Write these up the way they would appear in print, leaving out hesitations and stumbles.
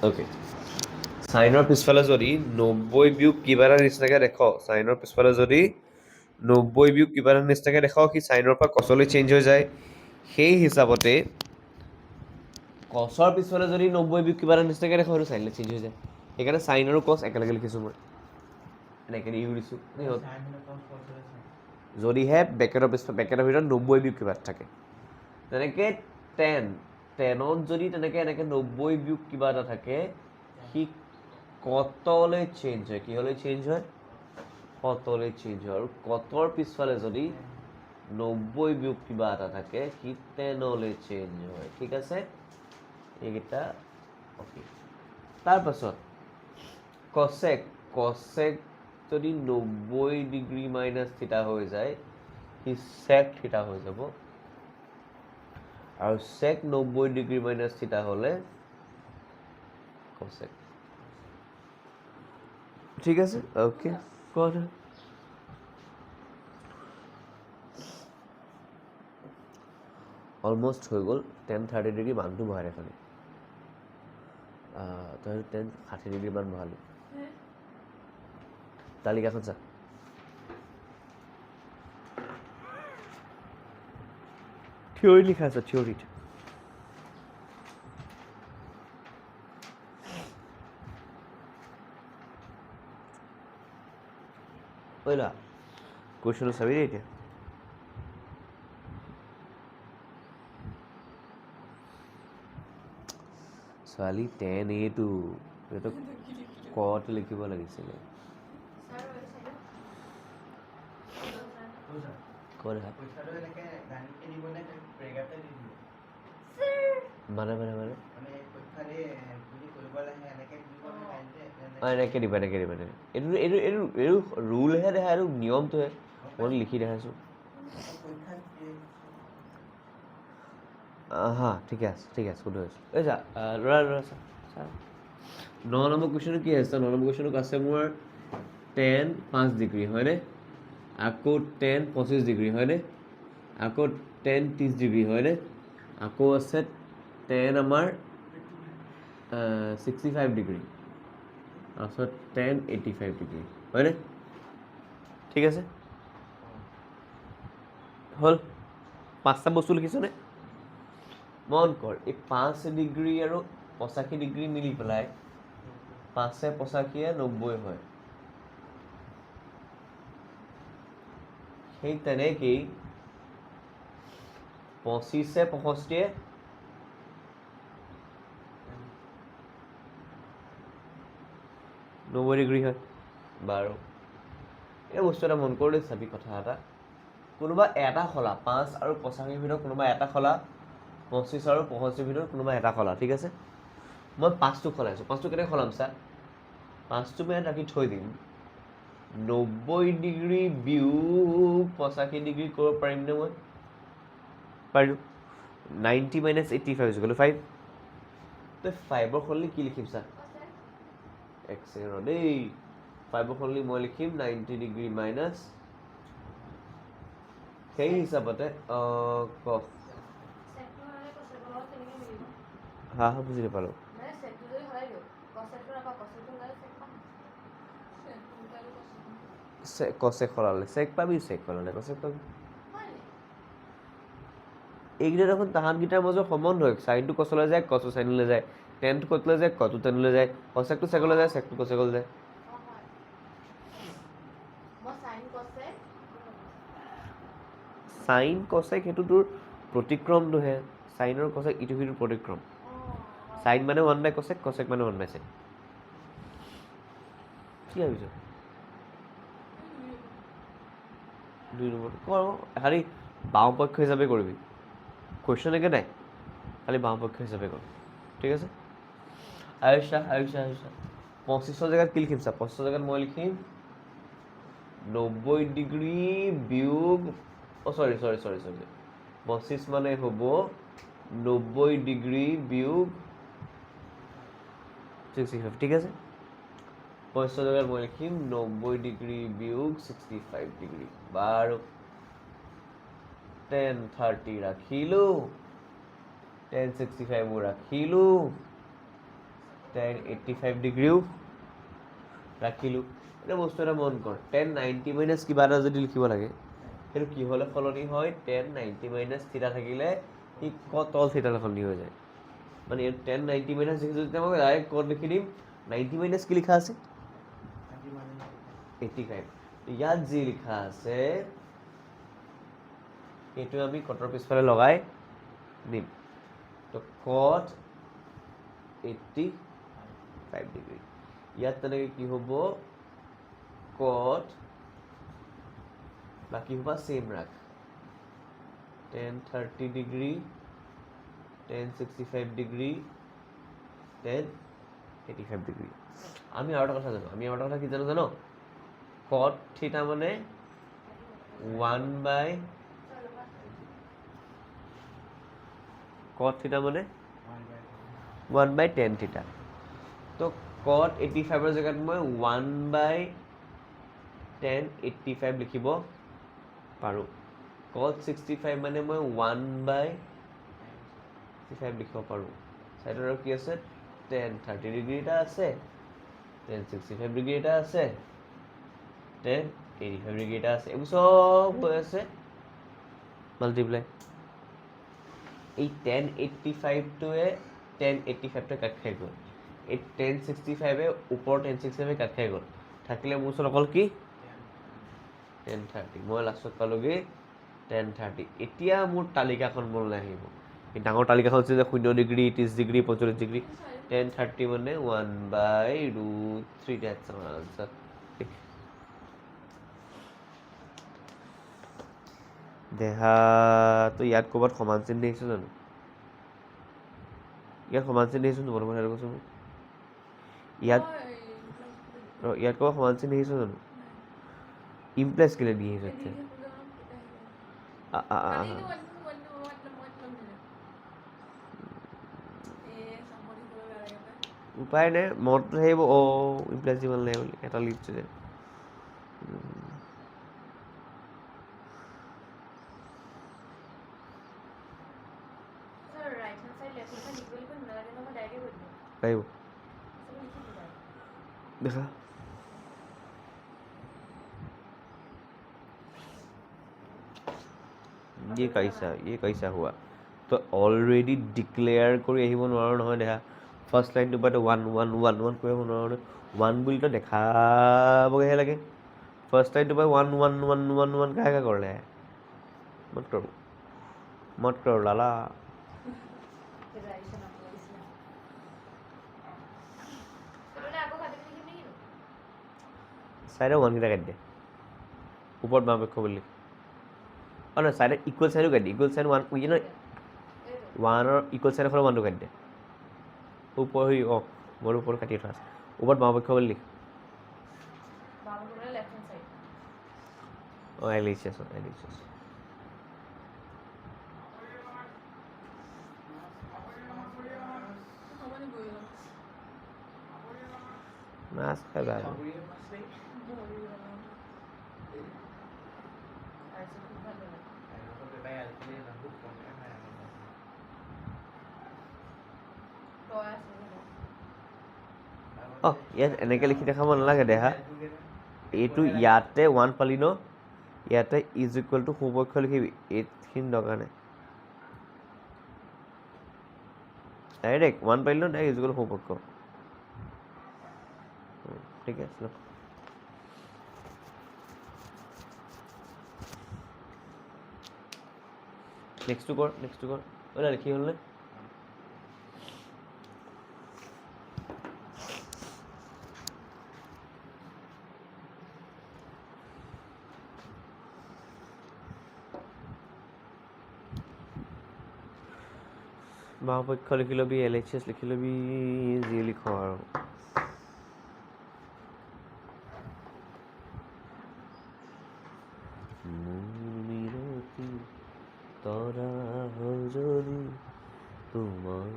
Okay সাইনৰ পিছফালে যদি 90 বিয়োগ কিবা এটা নিচিনাকৈ দেখ সাইনৰ পিছফালে যদি 90 বিয়োগ কিবা এটা নিচিনাকৈ দেখ সি সাইনৰ পৰা কচলৈ চেঞ্জ হৈ যায় সেই হিচাপতে কচৰ পিছফালে যদি 90 বিয়োগ কিবা এটা নিচিনাকৈ দেখো সেইটো চাইনলৈ চেঞ্জ হৈ যায় সেইকাৰণে সাইন আৰু কচ একেলগে লিখিছোঁ মই এনেকৈ ইউ দিছোঁ যদিহে বেকেটৰ ভিতৰত 90 বিয়োগ কিবা থাকে তেনেকৈ টেনত যদি তেনেকৈ এনেকৈ 90 বিয়োগ কিবা এটা থাকে সি কতলৈ চেঞ্জ হয় কিহলৈ চেঞ্জ হয় কতলৈ চেঞ্জ হয় আৰু কতৰ পিছফালে যদি 90 বিয়োগ কিবা এটা থাকে সি টেনলৈ চেঞ্জ হয় ঠিক আছে এইকেইটা অ'কে তাৰপাছত কচেক যদি 90 ডিগ্ৰী মাইনাছ থিটা হৈ যায় সি চেক থিটা হৈ যাব আৰু চেক 90 ডিগ্ৰী মাইনাছ থিটা হ'লে কচেক ঠিক আছে অ'কে কোৱা অলমষ্ট হৈ গ'ল 10-30 ডিগ্ৰী মানটো বহাই ৰাখনি তই 10-60 ডিগ্ৰী মান বহালি তালিকাখন চা থিয়ৰী লিখা আছে থিয়ৰীত ওইলা কুৱেশ্যনটো চাবি দেই এতিয়া ছোৱালী 10A এইটো কত লিখিব লাগিছিলে এনেকৈ দিবা এইটো ৰুলহে দেখা এইটো নিয়মটোহে মই লিখি দেখাইছোঁ হা ঠিকে আছে শুদ্ধ হৈছে এই চা ল'ৰা চা 9 নম্বৰ কুৱেশ্যনটো কি আছে 9 নম্বৰ কুৱেশ্যনটো আছে মোৰ 10 5 ডিগ্ৰী হয়নে আকৌ 10 25 ডিগ্ৰী হয়নে আকৌ 10 30 ডিগ্ৰী হয়নে আকৌ আছে 10 আমাৰ 65 ডিগ্ৰী তাৰপিছত 10 85 ডিগ্ৰী হয়নে ঠিক আছে হ'ল 5টা বস্তু লিখিছনে মন কৰ এই 5 ডিগ্ৰী আৰু 85 ডিগ্ৰী মিলি পেলাই 5 85 90 হয় সেই তেনেকেই 25 65 90 ডিগ্ৰী হয় বাৰু এই বস্তু এটা মন কৰি চাবি কথা এটা কোনোবা এটা খলা 5 আৰু 85 ভিতৰত কোনোবা এটা খলা 25 আৰু 65 ভিতৰত কোনোবা এটা খলা ঠিক আছে মই 5টো খলাইছোঁ 5টো কেনেকৈ খলাম চা 5টো মই ৰাখি থৈ দিম 90 ডিগ্ৰী বিয়োগ 85 ডিগ্ৰী কৰিব পাৰিমনে মই পাৰিলোঁ 90 - 85 হৈ গ'ল 5 তই 5ৰ সলনি কি লিখিম চা এক ছেকেণ্ড দেই 5ৰ সলনি মই লিখিম 90 ডিগ্ৰী মাইনাছ সেই হিচাপতে ক হা বুজি নাপালোঁ কচেক সলালে চেক পাবি চেক সলালে কচেক পাবি এইকেইটা দেখোন তাহাঁতকেইটাৰ মাজৰ সম্বন্ধ হয় চাইনটো কচলৈ যায় কচটো চাইনলৈ যায় টেনটো কচলৈ যায় কচটো টেনলৈ যায় কচেকটো চেকলৈ যায় চেকটো কচেকলৈ যায় চাইন কচেক সেইটো তোৰ প্ৰতিক্ৰমটোহে চাইনৰ কচেক ইটো সিটোৰ প্ৰতিক্ৰম চাইন মানে 1/cosec কচেক মানে 1/sin কি ভাবিছ 2 নম্বৰ কৰ খালি বাওঁপক্ষ হিচাপে কৰিবি কুৱেশ্যন একে নাই খালি বাওঁপক্ষ হিচাপে কৰ ঠিক আছে আয়ুষা 25ৰ জেগাত কি লিখিম চা 25ৰ জেগাত মই লিখিম 90 ডিগ্ৰী বিয়োগ চৰি 25 মানে হ'ব 90 ডিগ্ৰী বিয়োগ 65 ঠিক আছে 25ৰ জেগাত মই লিখিম 90 ডিগ্ৰী বিয়োগ 65 ডিগ্ৰী বাৰু 10 30 ৰাখিলোঁ tan 65 ৰাখিলোঁ, tan 85 ডিগ্ৰীও ৰাখিলোঁ। এতিয়া বস্তু এটা মন কৰ, tan 90 মাইনাছ কিবা এটা যদি লিখিব লাগে সেইটো কি হ'লে সলনি হয়, tan 90 মাইনাছ থিটা থাকিলে ই তল থিটালৈ সলনি হৈ যায়। মানে ইয়াত tan 90 মাইনাছ দেখিছোঁ যেতিয়া মই ডাইৰেক্ট ক'ত লিখি দিম, 90 মাইনাছ কি লিখা আছে 85। ইয়াত যি লিখা আছে সেইটো আমি কটৰ পিছফালে লগাই দিম। তো cot 85 ডিগ্ৰী, ইয়াত তেনেকৈ কি হ'ব cot বাকী হোপা চেম ৰাখ, tan 30 degree, tan 65 degree, tan 85 degree. আমি আৰু এটা কথা জানো, কি জানো cot থিটা মানে 1/tan থিটা। তো cot 85 জেগাত মই 1/tan 85 লিখিব পাৰোঁ। cot 65 মানে মই 1/65 লিখিব পাৰোঁ। চাইডত আৰু কি আছে, tan 30 ডিগ্ৰী এটা আছে, tan 65 ডিগ্ৰী এটা আছে, tan 85 ডিগ্ৰী এটা আছে। এইবোৰ চব হৈ আছে মাল্টিপ্লাই। এই tan 85টোৱে tan 85টোৱে কাট খাই গ'ল, এই tan 65 ওপৰৰ tan 65 কাট খাই গ'ল, থাকিলে মোৰ ওচৰত অকল কি tan 30। মই লাষ্টত পালোঁগৈ tan 30। এতিয়া মোৰ তালিকাখন মনলৈ আহিব, এই ডাঙৰ তালিকাখন হৈছে যে 0 ডিগ্ৰী, 30 ডিগ্ৰী, 45 ডিগ্ৰী। tan 30 মানে 1/√3, that's our answer। দেহাটো ইয়াত ক'ৰবাত সমান চিন দেখিছোঁ জানো? ইয়াত সমান চিন দেখিছোঁ জানো? প্ৰথম কথাটো কৈছোঁ মোক ইয়াত ক'ৰবাত সমান চিন দেখিছোঁ জানো? ইমপ্লেছ কেলৈ দি আহিছোঁ এতিয়া? উপায় নাই, মনটো আহিব ইমপ্লেছ দিব নালাগে বুলি, এটা লিখিছোঁ যে পাৰিব দেখা। ये कैसा हुआ? তো অলৰেডি ডিক্লেয়াৰ কৰি আহিব নোৱাৰো নহয় দেহা। ফাৰ্ষ্ট লাইনটোৰ পৰা 1 1 1 1 কৰিব নোৱাৰো নহয়, 1 বুলি তো দেখাবগৈহে লাগে। ফাৰ্ষ্ট লাইনটোৰ পৰা 1 1 1 1 1 কাহে কৰিলে? মত কৰো লালা। চাইডে 1 কেইটা কাটি দে, ওপৰত বামপক্ষ বুলি। নহয়, চাইডে ইকুৱেল চাইডো কাটি দে, ইকুৱেল চাইড 1 1ৰ ইকুৱেল চাইডৰ ফালে 1টো কাটি দে। ওপৰ মোৰ ওপৰত কাটি থোৱা আছে, ওপৰত বামপক্ষ বুলি লিখ। লিখিছোঁ। মাছ খাই বেয়া পাওঁ। ইয়াত এনেকৈ লিখি দেখাব নালাগে দেহা, এইটো ইয়াতে 1 পালি ন, ইয়াতে ইজ ইকুৱেল টু সোঁপক্ষ লিখিবি, এইখিনি দৰকাৰ নাই। ডাইৰেক্ট 1 পালি ন, ডাইৰেক্ট ইজ ইকুৱেল টু সোঁপক্ষ। ঠিক আছে ন। নেক্সটটো কৰ লিখি হ'ল নে? বামপক্ষ লিখি ল'বি, LHS লিখি ল'বি, যি লিখ আৰু। তৰা যদি তোমাৰ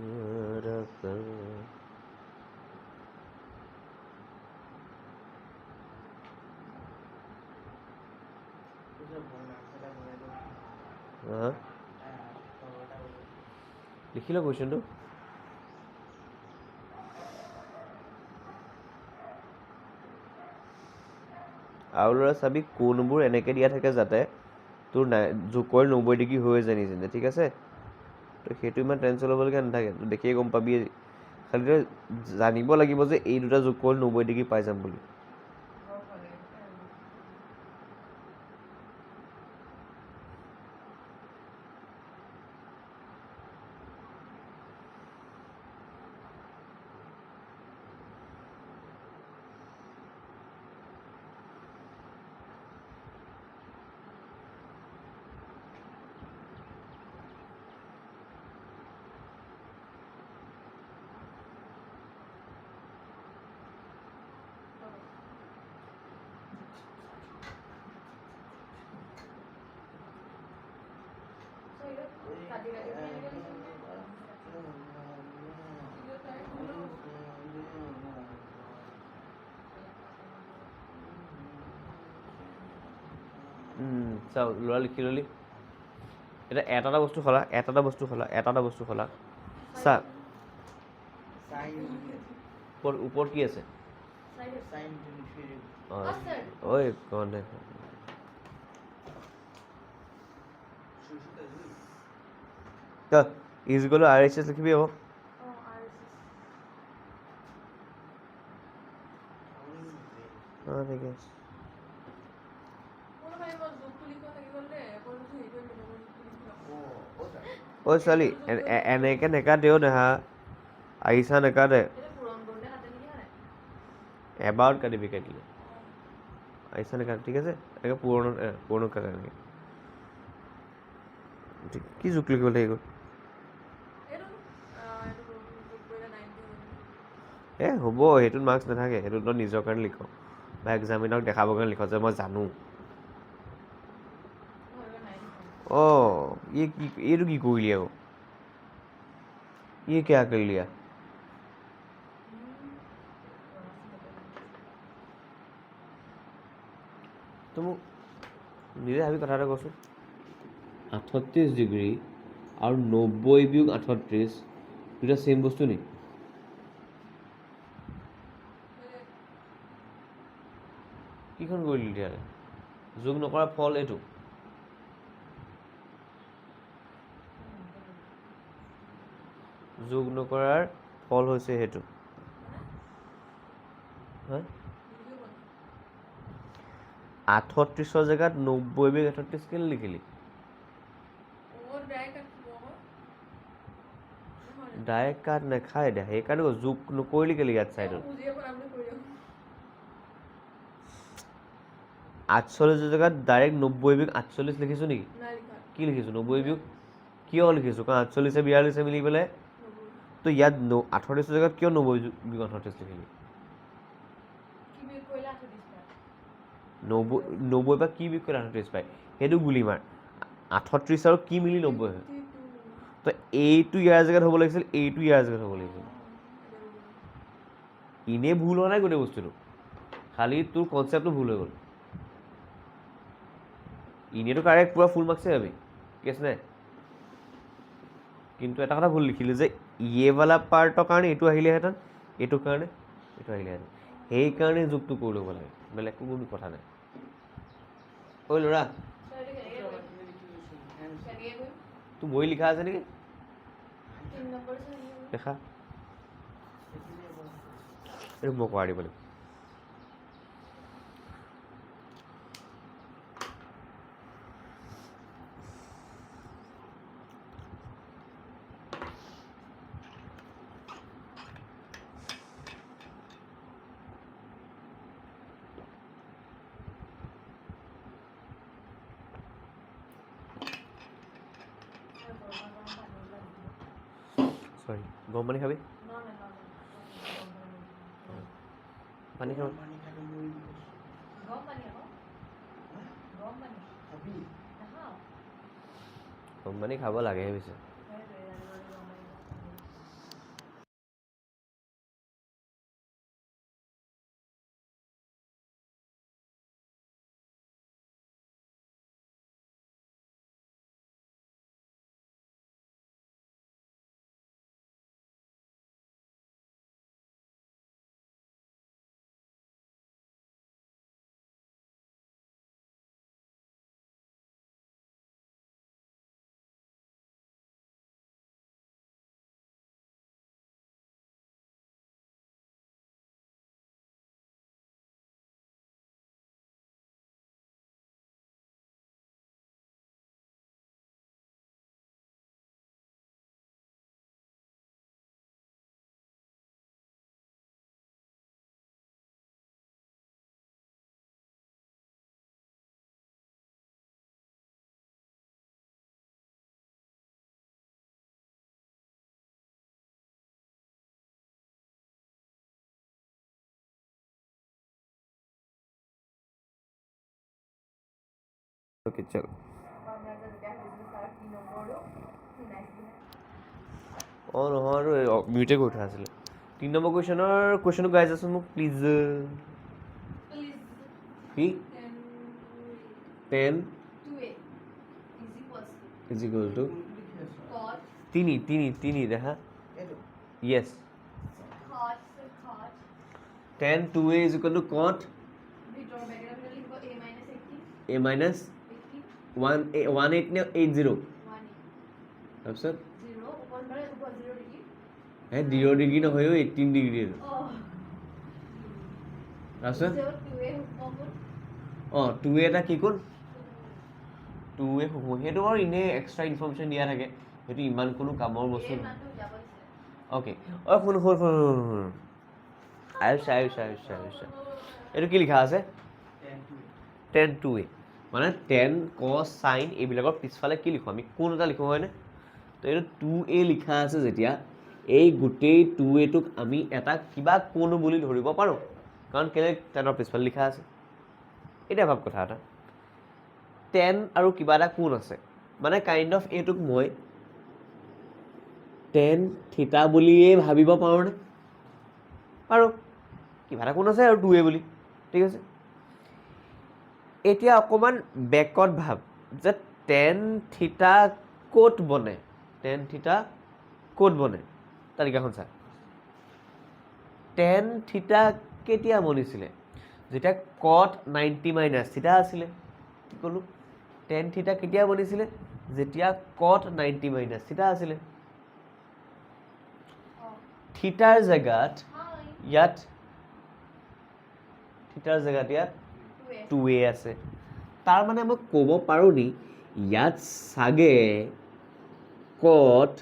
লিখি ল কুৱেশ্যনটো আৰু ল'ৰা চাবি কোনবোৰ এনেকৈ দিয়া থাকে যাতে তোৰ জোকৰ 90 ডিগ্ৰী হৈ যায় নিজে ঠিক আছে তো সেইটো ইমান টেনশ্যন ল'বলগীয়া নাথাকে তই দেখিয়ে গম পাবি খালি তই জানিব লাগিব যে এই দুটা জোকৰ 90 ডিগ্ৰী পাই যাম বুলি চাও ল'ৰা লিখি ল'লি এতিয়া এটা বস্তু খোলা এটা বস্তু খোলা চা ওপৰত কি আছে ঐ কণ ইজ গ'লো RHS লিখিবি আকৌ ঠিক আছে ঐ ছোৱালী এনেকে নেকাটেও দেহা আহিছা নেকাটে এবাৰত কাটিবি কাটিলে আহিছা নেকাটে ঠিক আছে এনেকে পুৰণত কাটে এনেকে কি জোক লিখিব লাগিব হ'ব সেইটোত মাৰ্কছ নাথাকে সেইটো তই নিজৰ কাৰণে লিখ বা এক্সামিনাৰক দেখাবৰ কাৰণে লিখ যে মই জানো এইটো কি কৰিলি আকৌ क्या कर लिया তো মোক নিজে ভাবি কথা এটা কচোন 38 ডিগ্ৰী আৰু 90 বিয়োগ 38 দুটা চেম বস্তু নেকি কিখন কৰিলি তেতিয়াহ'লে যোগ নকৰা ফল এইটো যোগ নকৰাৰ ফল হৈছে সেইটো হা 38ৰ জেগাত 90 বিয়োগ 38 কেলে লিখিলি ডাইৰেক্ট কাট নাখায় দে সেইকাৰণে যোগ নকৰিলি কেলে ইয়াত চাইডত 48 জেগাত ডাইৰেক্ট 90 বিয়োগ 48 লিখিছো নেকি কি লিখিছো 90 বিয়োগ কিয় লিখিছো কাৰণ 48 42 মিলি পেলাই তো ইয়াত 38 জেগাত কিয় 90 বিয়োগ 38 লিখিলি 90 বা কি বিয়োগ কৰিলে 38 পায় সেইটো গুলি মাৰ 38 আৰু কি মিলি 90 হয় তো এইটো ইয়াৰ জেগাত হ'ব লাগিছিল এইটো ইয়াৰ জেগাত হ'ব লাগিছিল এনেই ভুল হোৱা নাই গোটেই বস্তুটো খালি তোৰ কনচেপ্টটো ভুল হৈ গ'ল এনেইতো কাৰেক্ট পুৰা ফুল মাৰ্কছে পাবি কেছ নাই কিন্তু এটা কথা ভুল লিখিলি যে ইয়েৱালা পাৰ্টৰ কাৰণে এইটো আহিলেহেঁতেন এইটো কাৰণে এইটো আহিলেহেঁতেন সেইকাৰণে যোগটো কৰি ল'ব লাগে বেলেগ কোনো কথা নাই ঐ ল'ৰা তোৰ বহি লিখা আছে নেকি দেখা এইটো মই কৰাই দিব লাগিব সৰি গৰম পানি খাবি পানি খাবি গৰম পানি খাব লাগে পিছে ওকে চল অঁ নহয় মিউটে কৰি থোৱা আছিলে 3 নম্বৰ কুৱেশ্যনটো গাই যাচোন মোক প্লিজ কি 10 is equal to 3 দেখা yes 10 2a is equal to cot a minus 18 নে 80 তাৰপিছত 0 ডিগ্ৰী নহয় 18 ডিগ্ৰী তাৰপিছত অঁ 2a এটা কি কোন 2a হ'ব সেইটো বাৰু এনেই এক্সট্ৰা ইনফৰ্মেশ্যন দিয়া থাকে সেইটো ইমান কোনো কামৰ বস্তু অ'কে অঁ শুন আয়ুষা এইটো কি লিখা আছে 10 2a মানে 10 cos sin এইবিলাকৰ পিছফালে কি লিখোঁ আমি কোন এটা লিখোঁ হয়নে তো এইটো 2a লিখা আছে যেতিয়া এই গোটেই 2aটোক আমি এটা কিবা কোন বুলি ধৰিব পাৰোঁ কাৰণ কেলৈ 10ৰ পিছফালে লিখা আছে এতিয়া ভাব কথা এটা 10 আৰু কিবা এটা কোন আছে মানে কাইণ্ড অফ এইটোক মই 10 থিতা বুলিয়ে ভাবিব পাৰোঁনে পাৰোঁ কিবা এটা কোন আছে আৰু 2a বুলি ঠিক আছে এতিয়া অকণমান বেকত ভাব যে 10 থিতা ক'ত বনে 10 থিতা ক'ত বনে তালিকাখন চা 10 থিতা কেতিয়া বনিছিলে যেতিয়া cot 90 মাইনাছ থিতা আছিলে কি ক'লোঁ 10 থিতা কেতিয়া বনিছিলে যেতিয়া cot 90 মাইনাছ থিতা আছিলে থিতাৰ জেগাত ইয়াত 2a আছে তাৰ মানে মই ক'ব পাৰোঁ নি ইয়াত চাগে cot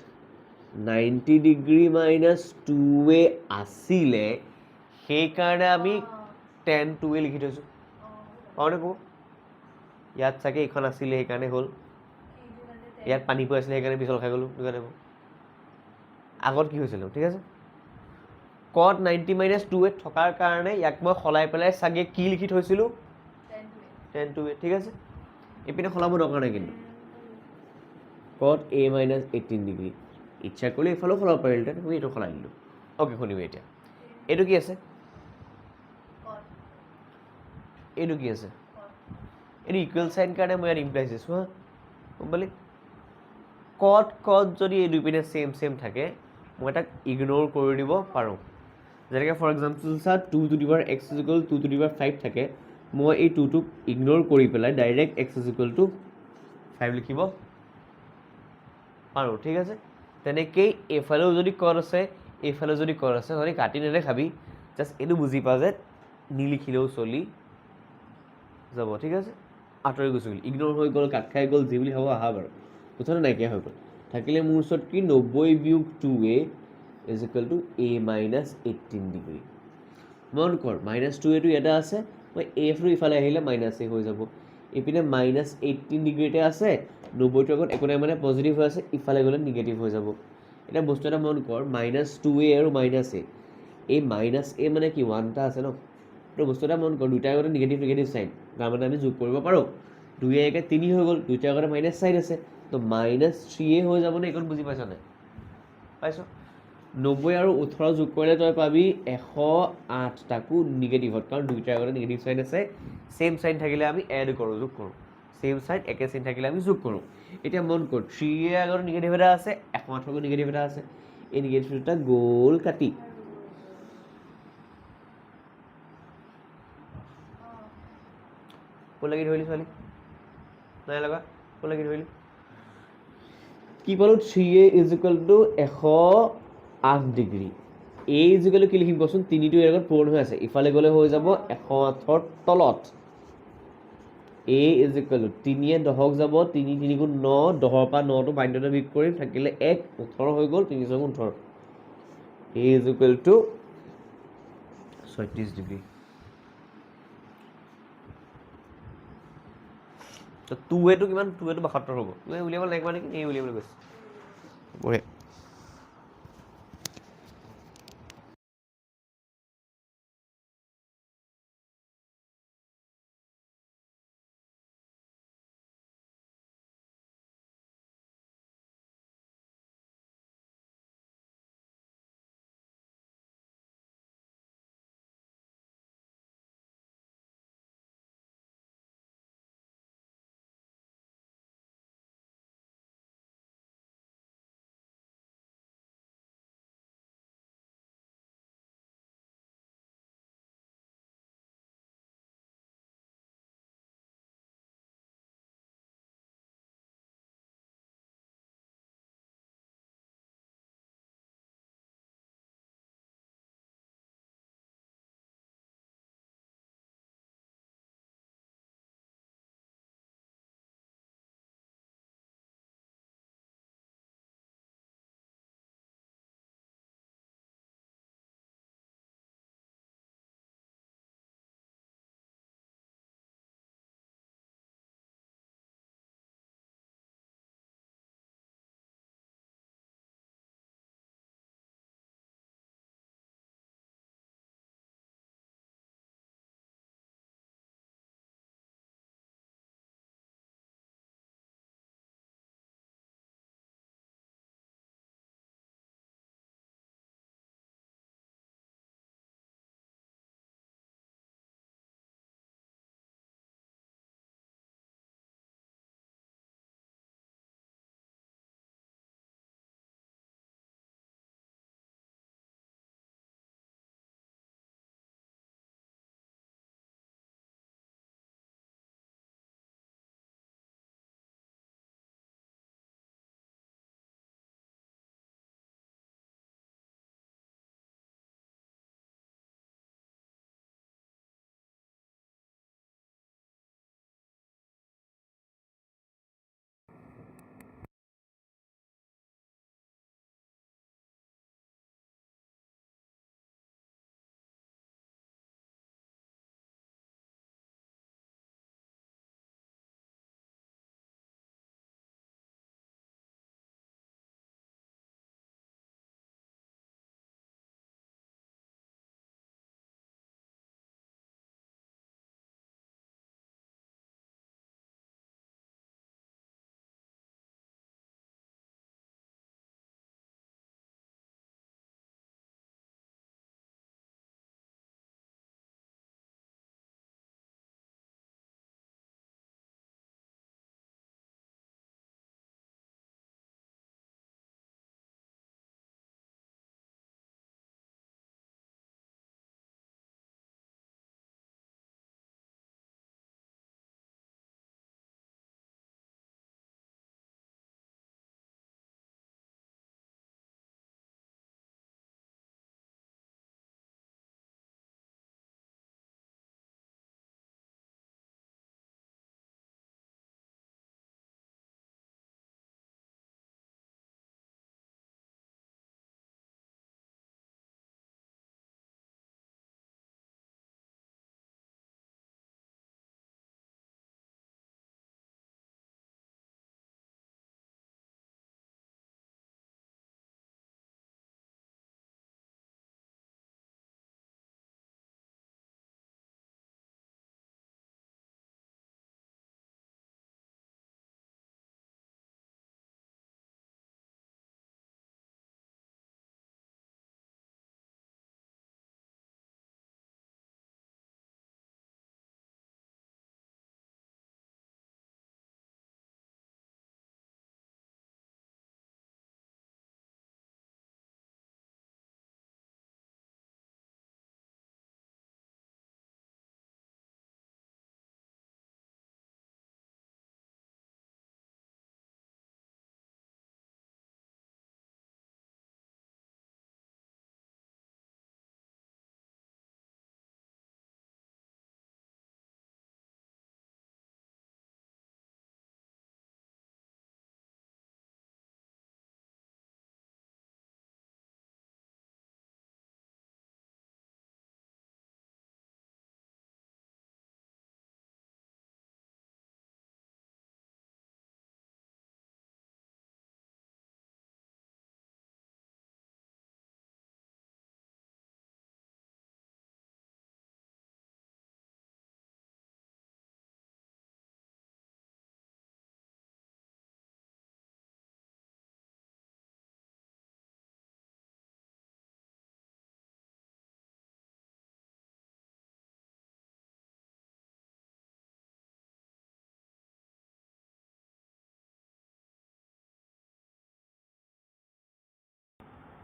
90 ডিগ্ৰী মাইনাছ 2a আছিলে সেইকাৰণে আমি 10 2a লিখি থৈছোঁ পাৰোঁনে ক'ব ইয়াত চাগে এইখন আছিলে সেইকাৰণে হ'ল ইয়াত পানী পৰি আছিলে সেইকাৰণে পিছল খাই গ'লোঁ সেইকাৰণে আগত কি হৈছিলে ঠিক আছে cot 90 মাইনাছ 2a থকাৰ কাৰণে ইয়াক মই সলাই পেলাই চাগে কি লিখি থৈছিলোঁ 10 2a ঠিক আছে এইপিনে সলাব দৰকাৰ নাই কিন্তু cot a মাইনাছ 18 ডিগ্ৰী ইচ্ছা কৰিলে এইফালেও সলাব পাৰিলোহেঁতেন আমি এইটো সলাই দিলোঁ অ'কে শুনিবি এতিয়া এইটো কি আছে এইটো কি আছে এইটো ইকুৱেল চাইন কাৰণে মই ইয়াত ইমপ্লাইজ দিছোঁ হা গম পালি cot যদি এই দুইপিনে চেম থাকে মই তাক ইগন'ৰ কৰি দিব পাৰোঁ যেনেকৈ ফৰ এক্সাম্পল চা 2 to the power x is equal 2 to the power 5 থাকে মই এই 2টোক ইগন'ৰ কৰি পেলাই direct x is equal two 5 লিখিব পাৰোঁ ঠিক আছে তেনেকেই এইফালেও যদি cot আছে এইফালেও যদি cot আছে তহঁতি কাটি নেদেখাবি জাষ্ট এইটো বুজি পা যে নিলিখিলেও চলি যাব ঠিক আছে আঁতৰি গুচি গ'ল ইগন'ৰ হৈ গ'ল কাট খাই গ'ল যি বুলি ভাব আহা বাৰু মুঠতে নাইকিয়া হৈ গ'ল থাকিলে মোৰ ওচৰত কি 90 বিয়োগ 2a is equal two a minus 18 degree মন কৰ মাইনাছ 2aটো ইয়াতে আছে মই এফটো ইফালে আহিলে মাইনাছ a হৈ যাব এইপিনে মাইনাছ 18 ডিগ্ৰীতে আছে 90টো আগত একো নাই মানে পজিটিভ হৈ আছে ইফালে গ'লে নিগেটিভ হৈ যাব এতিয়া বস্তু এটা মন কৰ মাইনাছ 2a আৰু মাইনাছ a এই মাইনাছ a মানে কি 1 এটা আছে ন তো বস্তু এটা মন কৰ দুইটাৰ আগতে নিগেটিভ চাইন তাৰমানে আমি যোগ কৰিব পাৰোঁ 2 একে 3 হৈ গ'ল দুইটাৰ আগতে মাইনাছ চাইন আছে তো মাইনাছ 3a হৈ যাবনে এইখন বুজি পাইছ নাই পাইছ 90 আৰু 18 যোগ কৰিলে তই পাবি 108 তাকো নিগেটিভত কাৰণ দুইটাৰ আগতে নিগেটিভ চাইন আছে চেম চাইন থাকিলে আমি এড কৰোঁ যোগ কৰোঁ চেম চাইন একে চাইন থাকিলে আমি যোগ কৰোঁ এতিয়া মন কৰ 3a আগত নিগেটিভ এটা আছে 108 আগত নিগেটিভ এটা আছে এই নিগেটিভ দুটা গ'ল কাটি ক'ত লাগি ধৰিলি ছোৱালী নাই লগা ক'ত লাগি ধৰিলি কি পালোঁ 3a is equal two 108 degree a is equal two কি লিখিম কচোন 3টো ইয়াৰ আগত পূৰণ হৈ আছে ইফালে গ'লে হৈ যাব 108ৰ তলত a ইজ ইকুৱেল টু 3 10ক যাব 3 3 গুণ 9 10ৰ পৰা 9টো বাধ্যতা বিয়োগ কৰিম থাকিলে 1 18 হৈ গ'ল 3 4 18 a is equal two 36 degree তো 2aটো কিমান 2aটো 72 হ'ব উলিয়াব লাগিব নেকি এই উলিয়াবলৈ গৈছে বঢ়িয়া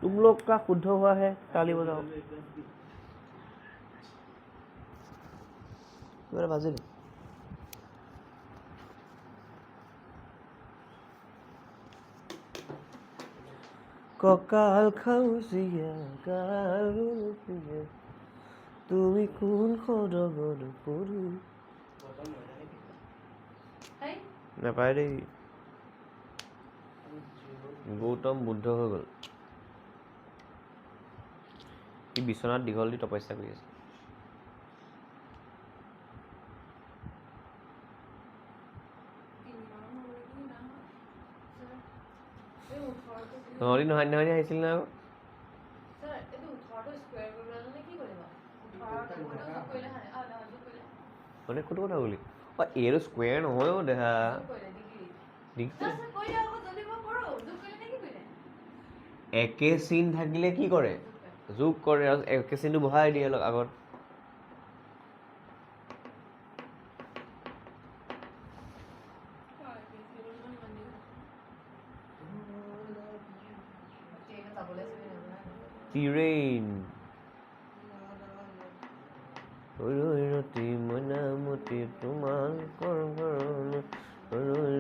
तुम लोग का শুদ্ধ हुआ है ताली बजाओ मेरा बाजिल ককাল খাউচিয়া কাল গুলপীয়া তুমি কোন সদগত পৰু নাপায় দেই গৌতম বুদ্ধ হৈ গ'ল সি বিচনাত দীঘল দি তপস্যা কৰি আছে নহ'লে নহয় নহয় আহিছিল না আকৌ মানে কোনটো কথা ক'লি অঁ এইটো স্কুৱেৰ নহয় অ' দেহা একে চিন থাকিলে কি কৰে যোগ কৰে আৰু একে চিনটো বহাই দিয়ে আগত Terrain roti menamuti tumal korban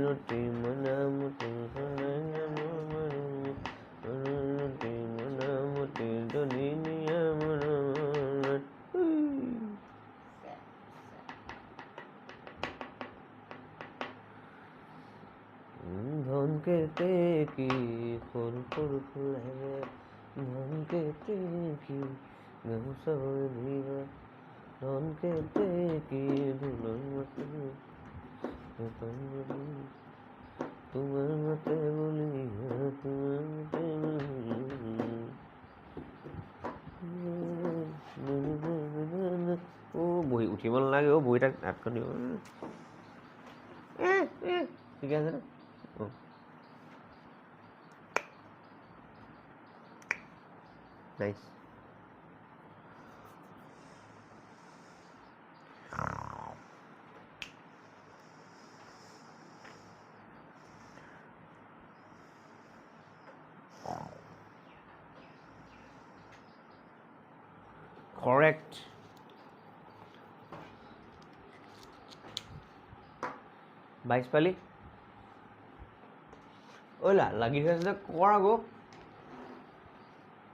roti menamuti roti menamuti dunia menamuti धन के ते की फुल फुल फुले धन के ते की गम सवरिया धन के ते की दुल्हन मत तुम्हार मत बोलिया तुम्हार मत बोलिया ओ বহি উঠিব নালাগে অ বহি তাক নাটখন দিব ঠিক আছে না Nice. Correct. Vice Pali. Ola, lagi saya কৰ আকৌ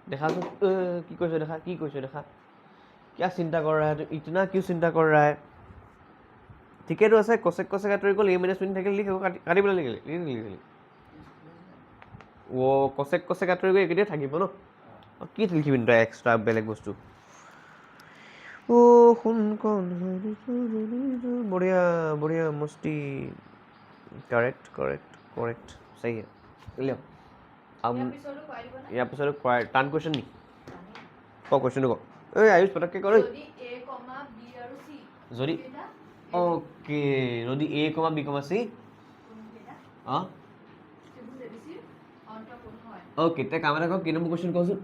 देखा तो की কৈছো দেখা কি কৈছো দেখা क्या चिंता कर रहा है तो इतना क्यों चिंता कर रहा है ठीक है तो আছে কোসেক কোসেক আতৰি গ'ল a - শুনি থাকিলে লিখিব কাটিবলৈ লিখিলে ও কোসেক কোসেক আতৰি গৈ একেদিয়ে থাকিব ন কি লিখিবি তই এক্সট্ৰা বেলেগ বস্তু ও কোন কোন बढ़िया बढ़िया मस्ती करेक्ट सही है लियो ইয়াৰ পিছত টান কুৱেশ্যন নি ক কুৱেশ্যনটো ক এই আয়ুষ পটককৈ কৰ যদি অ'কে যদি এ কমা বি কমা চি অঁ অ'কে তই কাম এটা কৰ কি নম্বৰ কুৱেশ্যন কচোন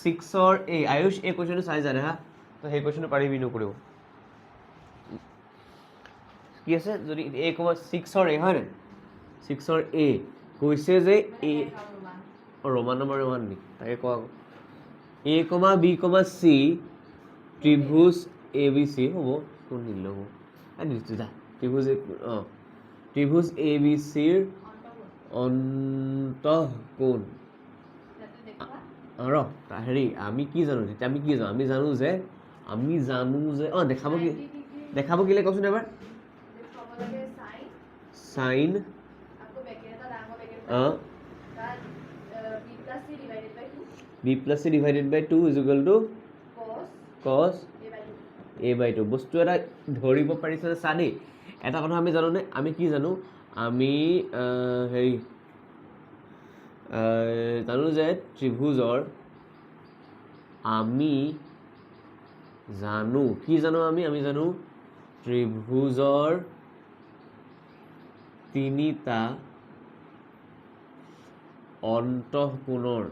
6ৰ এ আয়ুষ এই কুৱেশ্যনটো চাই জানে হা তই সেই কুৱেশ্যনটো পাৰিবি নকৰিব কি আছে যদি এ কমা 6ৰ এ হয় নাই 6ৰ এ কৈছে যে এ ৰোমান নম্বৰ 1 নি তাকে কোৱা এ কমা B comma C ত্ৰিভুজ A B C হ'ব কোন নিল হ'ব ত্ৰিভুজ ত্ৰিভুজ এ বি চিৰ অন্তঃকোণ ৰ হেৰি আমি কি জানো তেতিয়া আমি জানো যে দেখাব কিলে কচোন এবাৰ sign b plus c divided by 2 is equal to cos a by 2 বস্তু এটা ধৰিব পাৰিছে চা দেই এটা কথা আমি জানো নে আমি কি জানো আমি হেৰি জানো যে ত্ৰিভুজৰ আমি জানো ত্ৰিভুজৰ তিনিটা অন্তঃকোণৰ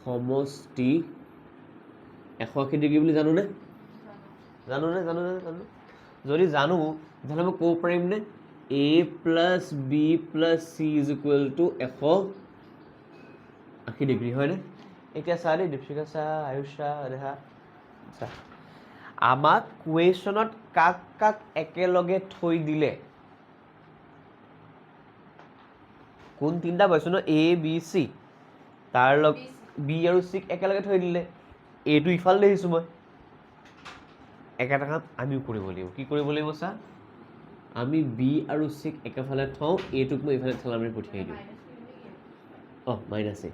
সমষ্টি 180 ডিগ্ৰী বুলি জানো যদি জানো তেতিয়াহ'লে মই ক'ব পাৰিম নে a plus b plus c is equal two 180 degree হয়নে? এতিয়া চা দেই দীপশিখা চা, আয়ুষ চা, ৰেহা চা, আমাক কুৱেশ্যনত কাক কাক একেলগে থৈ দিলে, কোন তিনিটা পাইছো ন, এ বি চি, তাৰ লগ বি আৰু চিক একেলগে থৈ দিলে, এইটো ইফালে দেখিছোঁ মই, একেটা কাম আমিও কৰিব লাগিব। কি কৰিব লাগিব চা, আমি বি আৰু চিক একেফালে থওঁ, এইটোক মই এইফালে ঠেলা মাৰি পঠিয়াই দিওঁ। অঁ মাইনাছ এ,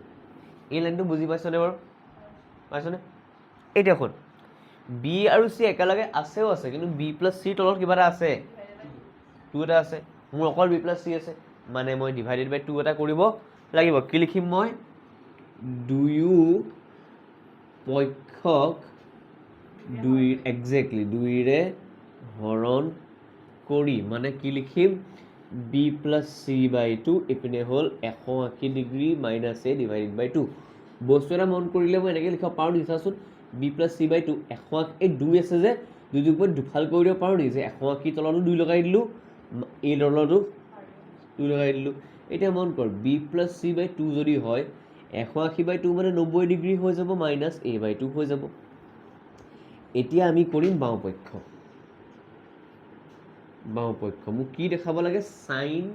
এই লাইনটো বুজি পাইছনে বাৰু? পাইছনে? এতিয়া শুন, বি আৰু চি একেলগে আছেও আছে, কিন্তু বি প্লাছ চিৰ তলত কিবা এটা আছে, 2 এটা আছে, মোৰ অকল বি প্লাছ চি আছে, মানে মই ডিভাইডেড বাই 2 এটা কৰিব লাগিব। কি লিখিম মই, দুয়ো পক্ষক একজেক্টলি দুইৰে হৰণ কৰি, মানে কি লিখিম, বি প্লাছ চি বাই 2 এইপিনে হ'ল 180 ডিগ্ৰী মাইনাছ এ ডিভাইডেড বাই 2। বস্তু এটা মন কৰিলে মই এনেকৈ লিখিব পাৰোঁ নেকি চাচোন, বি প্লাছ চি বাই 2 180, এই 2 আছে যে দুইটোক মই দুফাল কৰি দিব পাৰোঁ নেকি, যে 180 তলতো 2 লগাই দিলোঁ, এই তলতো 2 লগাই দিলোঁ। এতিয়া মন কৰ, বি প্লাছ চি বাই 2 যদি হয় 180 বাই 2 মানে 90 ডিগ্ৰী হৈ যাব, মাইনাছ এ বাই 2 হৈ যাব। এতিয়া আমি কৰিম বাওঁপক্ষ। মোক কি দেখাব লাগে, sine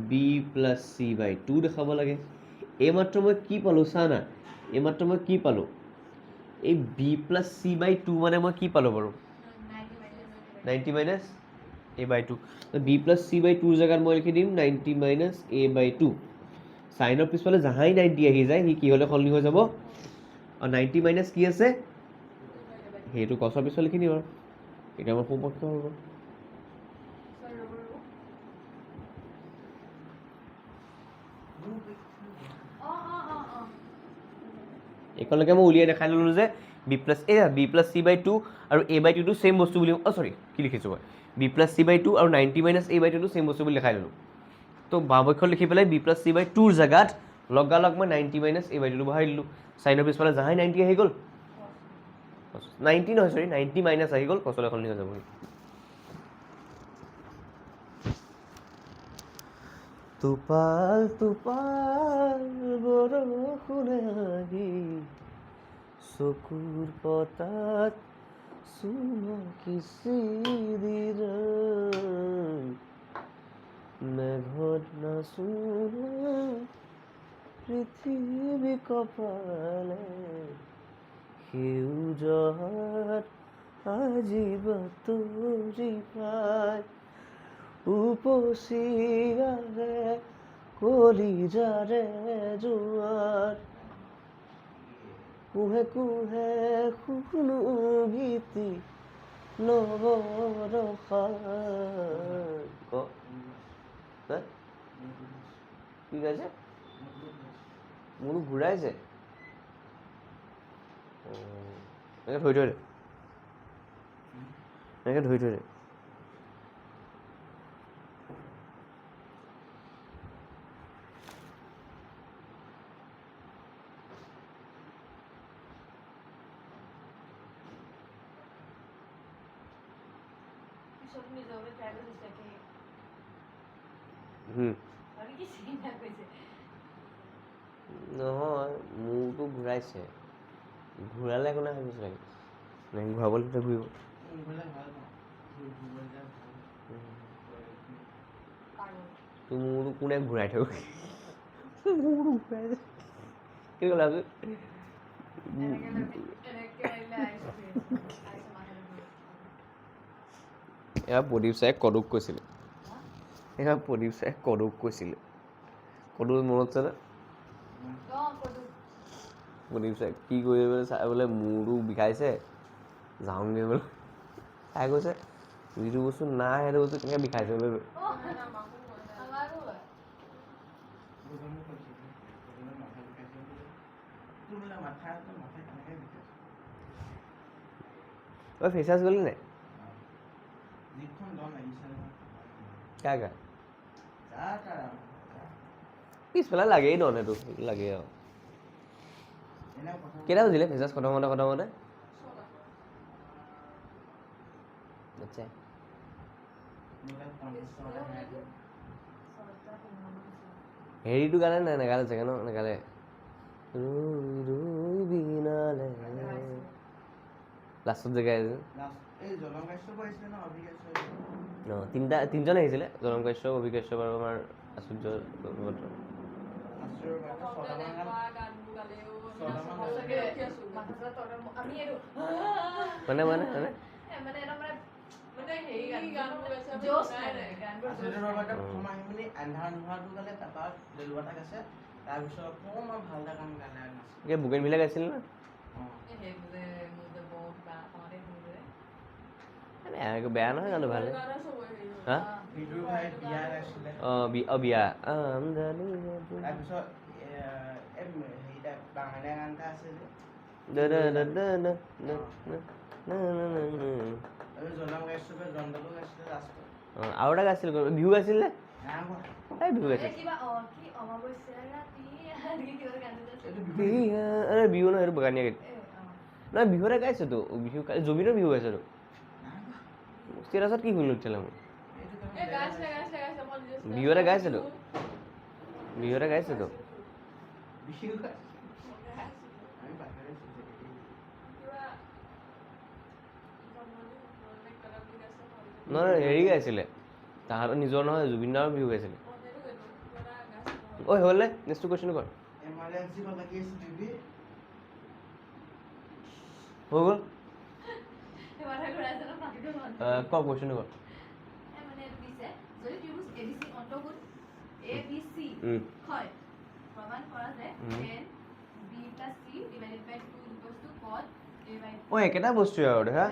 B plus C by 2 দেখাব লাগে। এইমাত্ৰ মই কি পালোঁ চা না, এইমাত্ৰ মই কি পালোঁ, এই বি প্লাছ চি বাই 2 মানে মই কি পালোঁ বাৰু, 90 minus A by 2। B plus C by 2ৰ জেগাত মই লিখি দিম 90 মাইনাছ এ বাই 2। চাইনৰ পিছফালে যাহাই 90 আহি যায় সি কি হ'লে সলনি হৈ যাব, আৰু 90 মাইনাছ কি আছে, সেইটো কছৰ পিছত লিখি দিম আৰু, এতিয়া মোৰ সোঁপক্ষ হ'ব। এইখনলৈকে মই উলিয়াই দেখাই ল'লোঁ যে বি প্লাছ চি বাই 2 আৰু এ বাই 2টো ছেইম বস্তু বুলি, চৰি কি লিখিছোঁ মই, বি প্লাছ চি বাই 2 আৰু 90 মাইনাছ এ বাই 2টো ছেইম বস্তু বুলি দেখাই ল'লোঁ। তো বাওঁপক্ষত লিখি পেলাই বি প্লাছ চি বাই 2ৰ জেগাত লগালগ মই 90 মাইনাছ এ বাই 2টো বহাই দিলোঁ। চাইনৰ পিছফালে যাহাই 90 আহি গ'ল, 90 নহয় চৰি 90 মাইনাছ আহি গ'ল, কছলৈ সলনি হৈ যাব। টোপাল টোপাল বৰষুণে আহি চকুৰ পতাত চুমকিছি দিলে, মেঘত নাচোনে পৃথিৱী কপালে, সেউজত আজি বাতৰি পাই, উপচি আহে কলিজাৰে জোৱাৰ, কুহে কুহে শুনো গীতি নৱৰসাৰ। কি গাইছে, মোৰতো ঘূৰাইছে, এনেকৈ ধৰি থৈ দে, এনেকৈ ধৰি থৈ দে। নহয় মোৰতো ঘূৰাইছে, ঘূৰালে একো নাই ভাবিছোঁ লাগে, ঘূৰাবলৈ ঘূৰিব। তোৰ মোৰতো কোনে ঘূৰাই থৈ মোৰতো ঘূৰাই যায় কি ক'লা এবাৰ প্ৰদীপ চাৰে কদুক কৈছিলে, কদুক মনত আছেনে? প্ৰদীপ চাৰে কি কৰিলে চাই বোলে মূৰটো বিষাইছে যাওঁগৈ বোলে, চাই কৈছে যিটো বস্তু নাই সেইটো বস্তু কেনেকৈ বিষাইছে বোলে। তই ফেচাৰ্ছ গ'লি নাই? কাৰ কাৰ পিছফালে লাগেই ন, সেইটো লাগে আৰু। কেইটা বাজিলে ফেচাৰ্ছ খতম হওঁতে? আচ্ছা হেৰিটো গালে নাই নেগালে চাগে ন নেগালে ৰুই ৰুই বিনালে লাষ্টত জেগাই যে তিনিজন আহিছিলে জনম কাশ্যপ অভি কাশ্যপ আৰু আমাৰ আচুৰ্য গগোত্ৰ মানে মানে মানে বুগেনভিলা গাইছিল না বেয়া নহয় গানটো ভালে হা বিয়া আৰু এটা গাইছিল বিহু গাইছিল নে বিহু গাইছিল বিহু নহয় সেইটো বাগানীয়া গীত নহয় বিহু এটা গাইছেতো বিহু জবিনৰ বিহু গাইছেতো ষ্টেটাছত কি শুনিলো তেতিয়াহ'লে মই বিহু এটা গাইছেতো বিহু এটা গাইছেতো নহয় হেৰি গাইছিলে তাহাঁতৰ নিজৰ নহয় জুবিন দাৰ বিহু গাইছিলে ঐ হ'ল নে নেক্সট কুৱেশ্যন কৰ হৈ গ'ল ক কুৱেশ্যন কৰ ঐ একেটা বস্তুৱে আৰু দেখা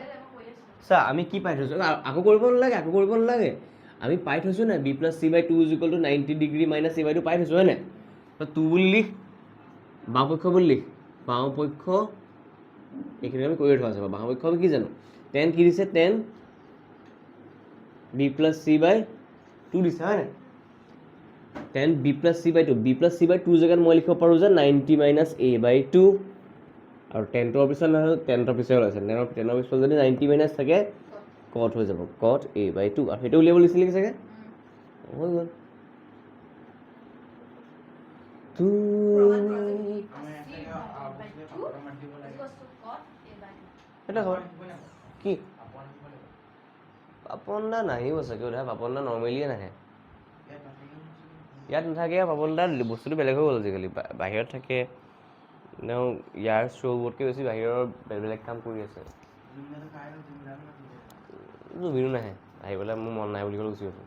চা আমি কি পাই থৈছোঁ আকৌ কৰিব নালাগে আমি পাই থৈছোঁ নাই B plus C by two is equal to 90 degree minus A by two pi থৈছোঁ হয় নাই টু বুলি লিখ বাওঁপক্ষ বুলি লিখ বাওঁপক্ষ এইখিনি আমি কৰি থোৱা আছে বাওঁপক্ষ আমি কি জানো টেন কি দিছে tan B plus C by two দিছে হয় নাই tan B plus C by two জেগাত মই লিখিব পাৰোঁ যে 90 মাইনাছ এ বাই টু আৰু টেনটোৰ পিছত নহয় টেনৰ পিছত ওলাইছে টেনৰ পিছত যদি 90 মাইনাছ থাকে কট হৈ যাব কট এ বাই টু আৰু সেইটো উলিয়াব লিখিছিলে চাগে হৈ গ'ল কি পাপন দা নাহিব চাগে পাপন দা নৰ্মেলিয়ে নাহে ইয়াত নাথাকে পাপন দা বস্তুটো বেলেগ হৈ গ'ল আজিকালি বাহিৰত থাকে তেওঁ ইয়াৰ শ্ব'বোৰতকৈ বেছি বাহিৰৰ বেলেগ কাম কৰি আছে জুবিনো নাহে আহিবলৈ মোৰ মন নাই বুলি ক'লে গুচি গৈছোঁ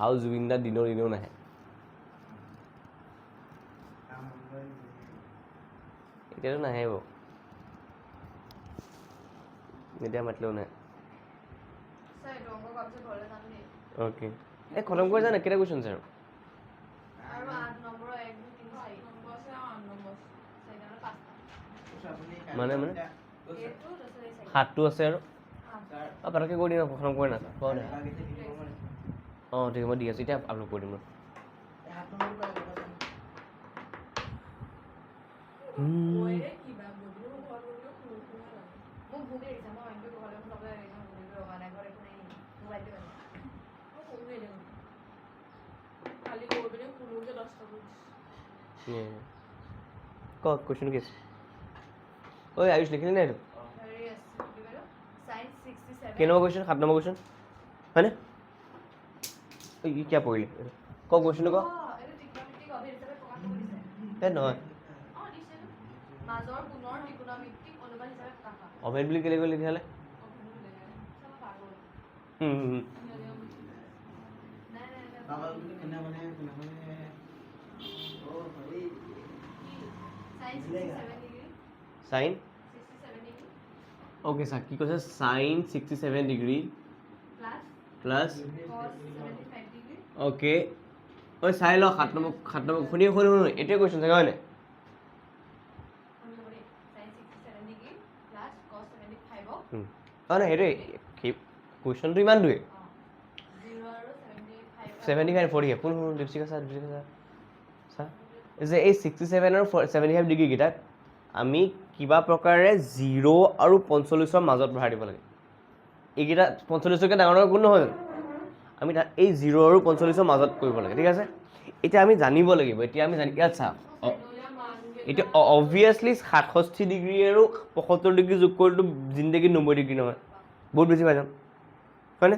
আৰু জুবিন দা দিনেও নাহে এতিয়াতো নাহে বাৰু এতিয়া মাতিলেও নাই অ'কে এই খতম কৰি যায় না কেইটা কুৱেশ্যন আছে আৰু মানে মানে 7টো আছে আৰু পটককৈ কৰি দিম খতম কৰি নাচা অঁ ঠিক মই দি আছোঁ এতিয়া আপলোড কৰি দিম ক কুৱেশ্যন কি আছে ঐ আয়ুষ লিখিলি নাই এইটো কেই নম্বৰ কুৱেশ্যন 7 নম্বৰ কুৱেশ্যন হয়নে ঐ কিয় পৰিলে ক কুৱেশ্যনটো ক এই নহয় অভেদ বুলি কেলৈ গ'লি তেতিয়াহ'লে সাইন ওকে স্যার কি কৈছে সাইন 67 ডিগ্ৰী প্লাস ওকে ঐ চাই ল 7 নম্বৰ শুনি এটোৱে কুৱেশ্যন চাগে হয় নাই হয় নাই সেইটোৱে কুৱেশ্যনটো ইমান দুৱে 75 40 কোন দীপশিকা ছাৰ চা যে এই 67 আৰু 75 ডিগ্ৰী কেইটাক আমি কিবা প্ৰকাৰে 0 আৰু 45ৰ মাজত ভৰাই দিব লাগে এইকেইটা 45কে ডাঙৰ ডাঙৰ কোন নহয় আমি এই 0 আৰু 45ৰ মাজত কৰিব লাগে ঠিক আছে এতিয়া আমি জানিব লাগিব এতিয়া আমি ইয়াত চাওক এতিয়া অবভিয়াছলি 67 ডিগ্ৰী আৰু 75 ডিগ্ৰী যোগ কৰিলেতো জিন্দগী 90 ডিগ্ৰী নহয় বহুত বেছি পাই যাম হয়নে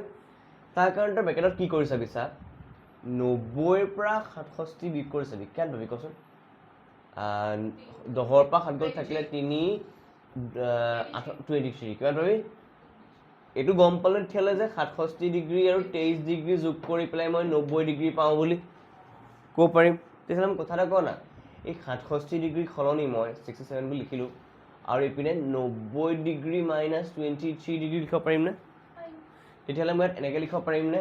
তাৰ কাৰণে তই ব্ৰেকেটত কি কৰি চাবি চা 90ৰ পৰা 67 বিয়োগ কৰি চাবি কেন ভাবি কচোন 10ৰ পৰা 7 গ'ল থাকিলে 3 23 কিমান ভাবি এইটো গম পালে তেতিয়াহ'লে যে 67 ডিগ্ৰী আৰু 23 ডিগ্ৰী যোগ কৰি পেলাই মই 90 ডিগ্ৰী পাওঁ বুলি ক'ব পাৰিম তেতিয়াহ'লে আমি কথা এটা কওঁ না এই 67 ডিগ্ৰী সলনি মই 67 বুলি লিখিলোঁ আৰু এইপিনে 90 ডিগ্ৰী মাইনাছ 23 ডিগ্ৰী লিখিব পাৰিমনে তেতিয়াহ'লে মই এনেকৈ লিখিব পাৰিমনে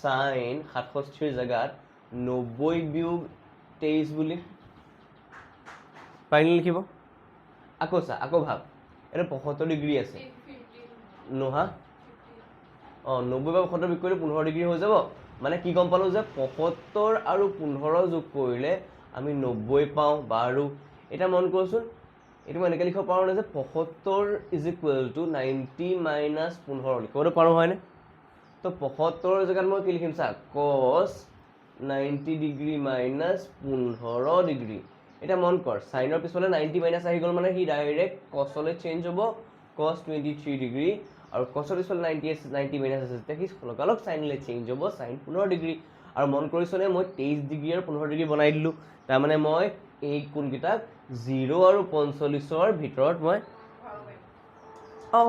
চাইন 67ৰ জেগাত 90 বিয়োগ 23 বুলি পাৰিম লিখিব আকৌ চা আকৌ ভাব এইটো 75 ডিগ্ৰী আছে নহা 90 বা 75 বিয়োগ কৰিলে 15 ডিগ্ৰী হৈ যাব মানে কি গম পালোঁ যে 75 আৰু 15 যোগ কৰিলে আমি 90 পাওঁ বাৰু এটা মন কৰচোন এইটো মই এনেকৈ লিখিব পাৰোঁ যে 75 ইজ ইকুৱেল টু 90 মাইনাছ 15 লিখিবতো পাৰোঁ হয়নে তো 75ৰ জেগাত মই কি লিখিম চা কছ 90 ডিগ্ৰী মাইনাছ 15 ডিগ্ৰী এটা মন কৰ সাইনৰ পিছলে 90 মাইনাছ আহি গ'ল মানে সি ডাইৰেক্ট কছলৈ চেঞ্জ হ'ব cos 23 ডিগ্ৰী আৰু cosৰ পিছলে 90 মাইনাছ আছে তেতিয়া সি লগালগ সাইনলৈ চেঞ্জ হ'ব সাইন 15 ডিগ্ৰী আৰু মন কৰিছনে মই 23 ডিগ্ৰী আৰু 15 ডিগ্ৰী বনাই দিলোঁ তাৰমানে মই এই কোনকেইটাক 0 আৰু 45ৰ ভিতৰত মই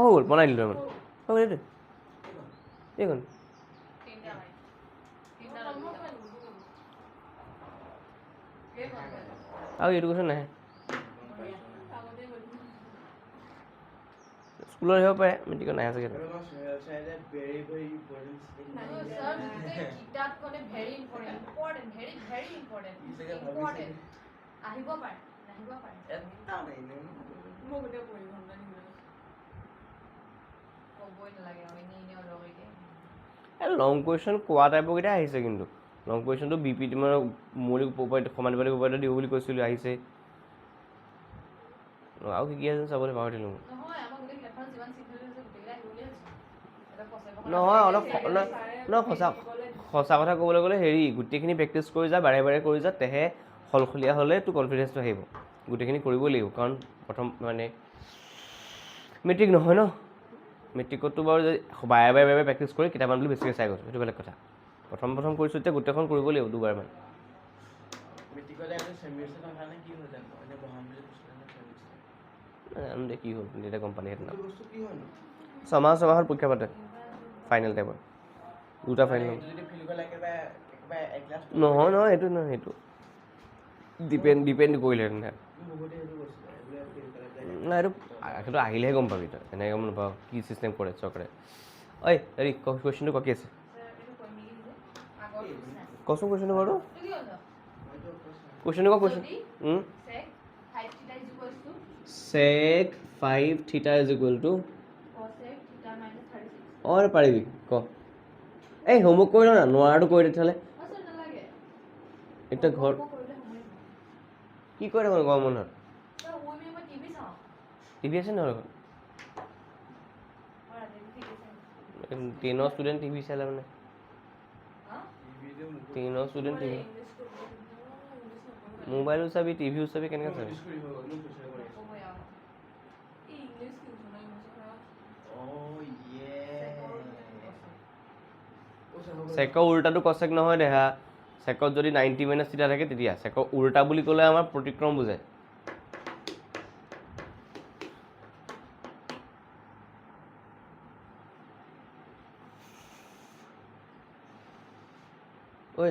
হ'ল বনাই দিলোঁ মানে হ'ব এইটো দেখোন আৰু এইটো কথা নাহে স্কুলত আহিব পাৰে মেট্ৰিকত নাহে চাগে লং কুৱেশ্যন কোৱা টাইপৰ কেইটা আহিছে কিন্তু লং কুৱেশ্যনটো বি পি মানে মৌলিক সমানুপাতিক উপায় দিব বুলি কৈছিলোঁ আহিছে আৰু কি আছে চাবলৈ পাহৰিলোঁ নহয় অলপ সঁচা কথা ক'বলৈ গ'লে হেৰি গোটেইখিনি প্ৰেক্টিচ কৰি যা বাৰে বাৰে কৰি যা তেহে সলসলীয়া হ'লে তোৰ কনফিডেঞ্চটো আহিব গোটেইখিনি কৰিবই লাগিব কাৰণ প্ৰথম মানে মেট্ৰিক নহয় ন মেট্ৰিকতো বাৰু যদি বাৰে বাৰে প্ৰেক্টিচ কৰি কেইটামান বুলি বেছিকৈ চাই গৈছোঁ সেইটো বেলেগ কথা প্ৰথম কৰিছোঁ এতিয়া গোটেইখন কৰিব লাগিব দুবাৰমান দে কি হ'ল তেতিয়া গম পালি সেইটো ছমাহত পৰীক্ষা পাতে ফাইনেল টাইপৰ দুটা ফাইনেল নহয় এইটো নহয় সেইটো ডিপেণ্ড কৰিলে নাই সেইটো আহিলেহে গম পাবি তই এনেকৈ গম নাপাওঁ কি চিষ্টেম কৰে চৰকাৰে ঐ হেৰি কুৱেশ্যনটো কি আছে কচোন কুৱেশ্যনটো বাৰু কুৱেশ্যনটো question sec 5 theta is equal to और পাৰিবি ক এই হোমৱৰ্ক কৰি ল না নোৱাৰাটো কৰি তেতিয়াহ'লে এতিয়া ঘৰ কি কৰে দেখোন গৰম বন্ধত টিভি আছে নহয় এখন 10ৰ ষ্টুডেণ্ট টিভি চালে মানে 10ৰ ষ্টুডেণ্ট টিভি মোবাইলো চাবি টিভিও চাবি কেনেকৈ চাবি চেকৰ উল্টাটো কচেক নহয় দেহা চেকত যদি 90 মাইনাছ থিটা থাকে তেতিয়া চেকৰ উল্টা বুলি ক'লে আমাৰ প্ৰতিক্ৰম বুজায় ঐ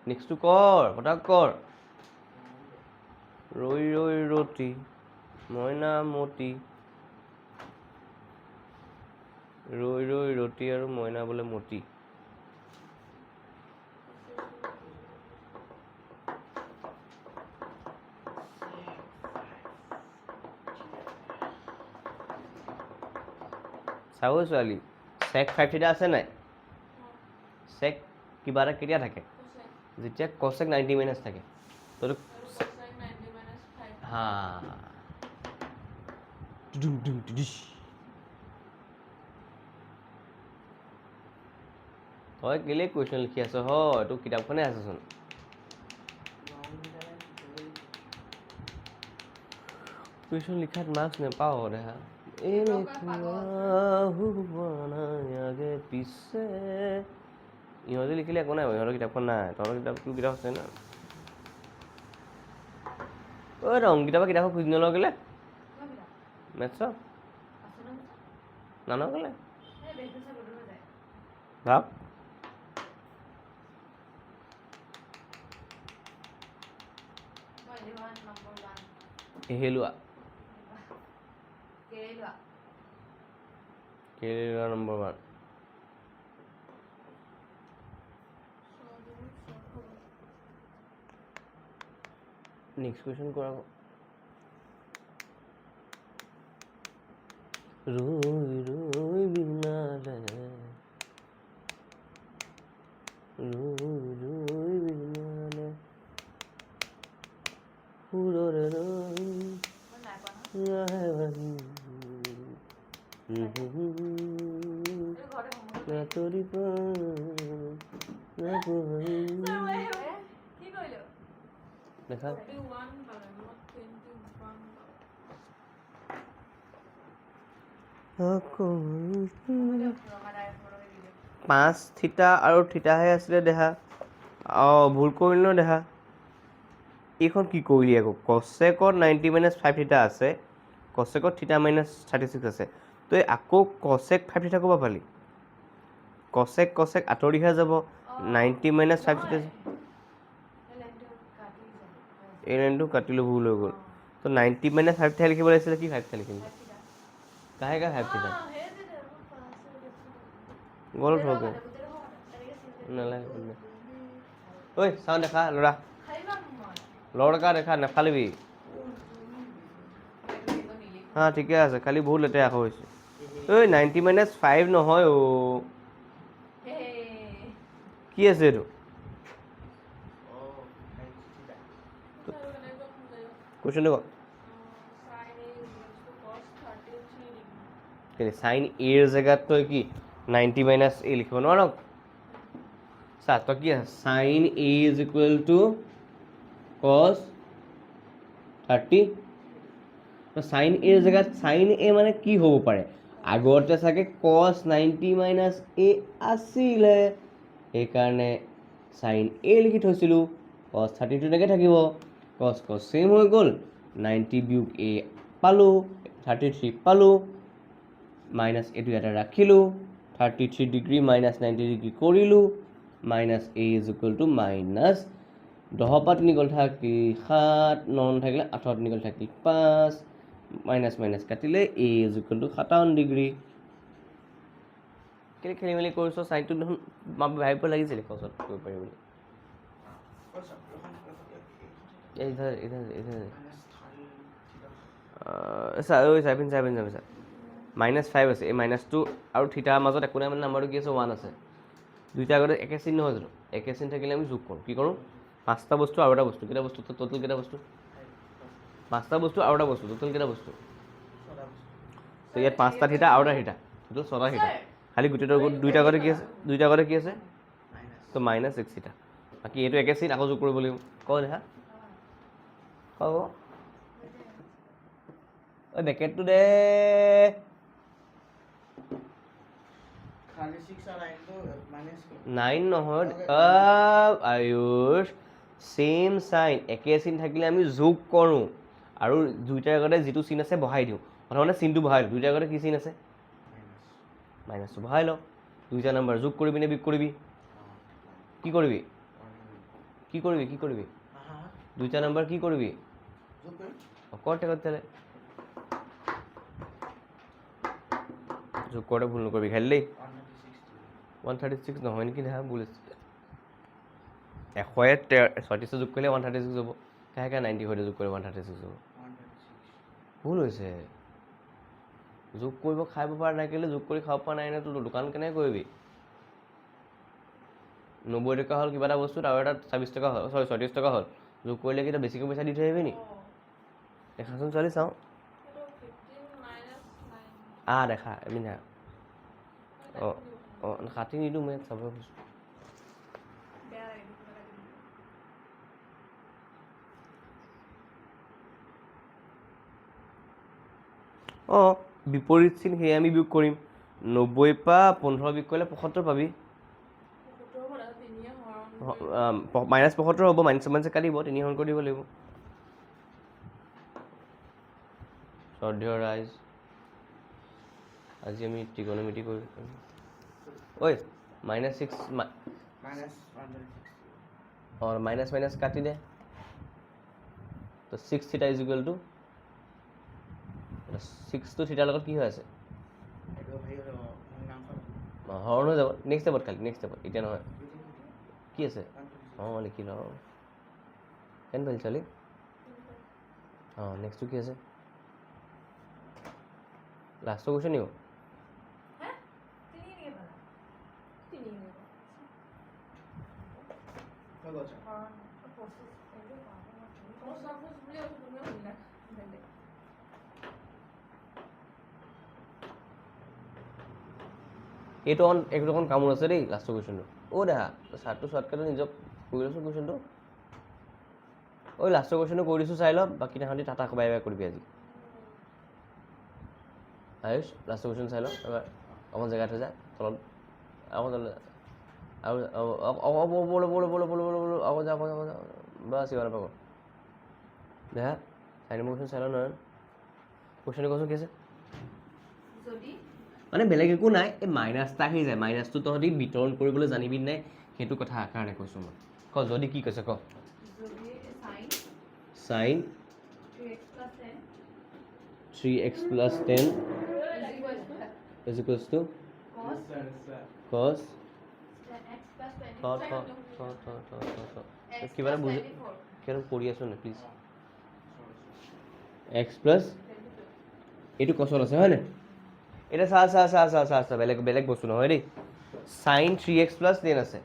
নেক্সটটো কৰ পটাক কৰ ৰৈ ৰৈ ৰতি মইনা মতি ৰৈ ৰৈ ৰতি আৰু মইনা বোলে মতি চাব ছোৱালী চেক 5 থিটা আছে নাই চেক কিবা এটা কেতিয়া থাকে যেতিয়া কচেক 90 মাইনাছ থাকে তইতো হা টুডুম টুডুম টুডুস তই কেলে কুৱেশ্যন লিখি আছ হয় তোৰ কিতাপখনে আছেচোন কুৱেশ্যন লিখাত মাৰ্কছ নেপাৱ দেহা আগে পিছে ইহঁতে লিখিলে একো নাই ইহঁতৰ কিতাপখন নাই তহঁতৰ কিতাপ আছে না ঐ অংকিতাৰ কিতাপখন খুজি নলওঁ কেলে মেথছৰ নান কেলে ভাব হেলোৱা কেৰেলা নম্বৰ 1 নেক্সট কুৱেশ্যন কৰা ৰৈ ৰৈ বিনালে ৰৈ ৰৈ বিনালে সুৰৰে ৰৈ দেখা 5 থিতা আৰু থিতাহে আছিলে দেহা ভুল কৰিলোঁ ন দেহা এইখন কি কৰিলি আকৌ কচেকত 90 - 5 থিতা আছে কচেকত থিতা -36 আছে তই আকৌ কচেক 5 থিতা ক'ব পালি কচেক আঁতৰিহে যাব 90 - 5 থিতা এই লাইনটো কাটিলোঁ ভুল হৈ গ'ল তো 90 - 5 থিতা লিখিব লাগিছিলে কি 5 থিতা লিখিম কাহে 5 থিতা গলত হৈ গ'ল নালাগে ঐ চাওঁ দেখা ল'ৰা দেখা নেফালিবি হা ঠিকে আছে খালি বহুত লেতেৰা আকৌ হৈছে ঐ 90 - 5 নহয় অ' কি আছে এইটো কুৱেশ্যনটো ক চাইন এৰ জেগাত তই কি 90 - a লিখিব নোৱাৰ চা তই কি আছে sign a is equal two কছ 30 চাইন এৰ জেগাত চাইন এ মানে কি হ'ব পাৰে আগতে চাগে কছ 90 - a আছিলে সেইকাৰণে চাইন এ লিখি থৈছিলোঁ কছ 30 তেনেকৈ থাকিব কছ ছেইম হৈ গ'ল 90 বিয়োগ a পালোঁ 33 পালোঁ মাইনাছ এইটো ইয়াতে ৰাখিলোঁ 33 ডিগ্ৰী মাইনাছ 90 ডিগ্ৰী কৰিলোঁ minus a is equal two minus 10 পৰা 3 গ'ল থাকিল 7 9 থাকিলে 8 3 গ'ল থাকিল 5 মাইনাছ মাইনাছ কাটিলে a is equal two 57 degree কেলৈ খেলি মেলি কৰিছ চাইনটো দেখোন ভাবিব লাগিছিলে কচত কৰিব পাৰি বুলি -5 আছে এই -2 আৰু থিতাৰ মাজত একো নাই মানে নাম্বাৰটো কি আছে 1 আছে দুইটা আগতে একে চিন নহয় জানো একে চিন থাকিলে আমি যোগ কৰোঁ কি কৰোঁ 5টা বস্তু আৰু এটা বস্তু কেইটা বস্তু টোটেল কেইটা বস্তু 5টা বস্তু আৰু এটা বস্তু টোটেল কেইটা বস্তু তো ইয়াত 5টা থিতা আৰু এটা থিতা টোটেল 6টা থিতা খালি গোটেইটো দুইটা আগতে কি আছে তো -6 থিতা বাকী এইটো একে চিন আকৌ যোগ কৰিব লাগিব ক দেখা ক ঐ বেকেটটো দে 9 নহয় আয়ুষ ছেইম চাইন একে চিন থাকিলে আমি যোগ কৰোঁ আৰু দুইটাৰ আগতে যিটো চিন আছে বহাই দিওঁ প্ৰথমতে চিনটো বহাই দিওঁ দুইটাৰ আগতে কি চিন আছে মাইনাছটো বহাই লওঁ দুইটা নাম্বাৰ যোগ কৰিবি নে বিয়োগ কৰিবি কি কৰিবি কি কৰিবি কি কৰিবি দুইটা নাম্বাৰ কি কৰিবি কৰ তেতিয়াহ'লে যোগ কৰোঁতে ভুল নকৰিবি খালি দেই 136 নহয় নেকি দেখা ভুল আছে 136 যোগ কৰিলে 136 হ'ব কাহে 90 সৈতে যোগ কৰিলে 136 হ'ব ভুল হৈছে যোগ কৰিব খাব পৰা নাই কেলৈ যোগ কৰি খাব পৰা নাই নে তোৰ দোকান কেনেকৈ কৰিবি 90 টকা হ'ল কিবা এটা বস্তুত আৰু এটা 26 টকা হ'ল 36 টকা হ'ল যোগ কৰিলে কি বেছিকৈ পইচা দি থৈ আহিবি নি দেখাচোন ছোৱালী চাওঁ দেখা আমি না অঁ অঁ কাটি নিদিওঁ মই চাব খুজিছোঁ অঁ বিপৰীত চিন সেয়ে আমি বিয়োগ কৰিম 90 পৰা 15 বিয়োগ কৰিলে 75 পাবি -75 হ'ব মাইনাছ কাটিব 3 হৰণ কৰি দিব লাগিব শ্ৰদ্ধেয় ৰাইজ আজি আমি ত্ৰিকোণমিতি কৰি ঐ -6 অঁ মাইনাছ কাটি দে তো 6 থিটা ইজ ইকুৱেল টু 6 টো থিটাৰ লগত কি হৈ আছে হৰণ হৈ যাব নেক্সট ষ্টেপত খালি নেক্সট ষ্টেপত এতিয়া নহয় কি আছে অঁ লিখি লওঁ কেন পালি ছোৱালী অঁ নেক্সটটো কি আছে লাষ্টৰ কুৱেশ্যন নিও এইটো অকণ কামোৰ আছে দেই লাষ্টৰ কুৱেশ্যনটো অ' দেখা চাৰ্টটো চোৱাতকৈ নিজক কৰি লৈছোঁ কুৱেশ্যনটো ঐ লাষ্টৰ কুৱেশ্যনটো কৰি দিছোঁ চাই ল বাকী তাহাঁতি টাটা বাই বাই কৰিবি আজি আয়ুষ লাষ্টৰ কুৱেশ্যন চাই ল এবাৰ অকণ জেগাত হৈ যায় তলত আকৌ তলত আৰু আকৌ যা বাছ ইমান পাব দেখা 4 নম্বৰ কুৱেশ্যন চাই ল নহয় কুৱেশ্যনটো কচোন কি আছে মানে বেলেগ একো নাই এই মাইনাছটা আহি যায় মাইনাছটো তহঁতি বিতৰণ কৰিবলৈ জানিবি নাই সেইটো কথা কাৰণে কৈছোঁ মই ক যদি কি কৈছে ক sin 3x plus 10 is equals to cos কিবা এটা বুজি কিয় পঢ়ি আছো নে প্লিজ x প্লাছ এইটো কচত আছে হয় নাই এটা চা বেলেগ বস্তু নহয় দেই sin 3x plus 10 আছে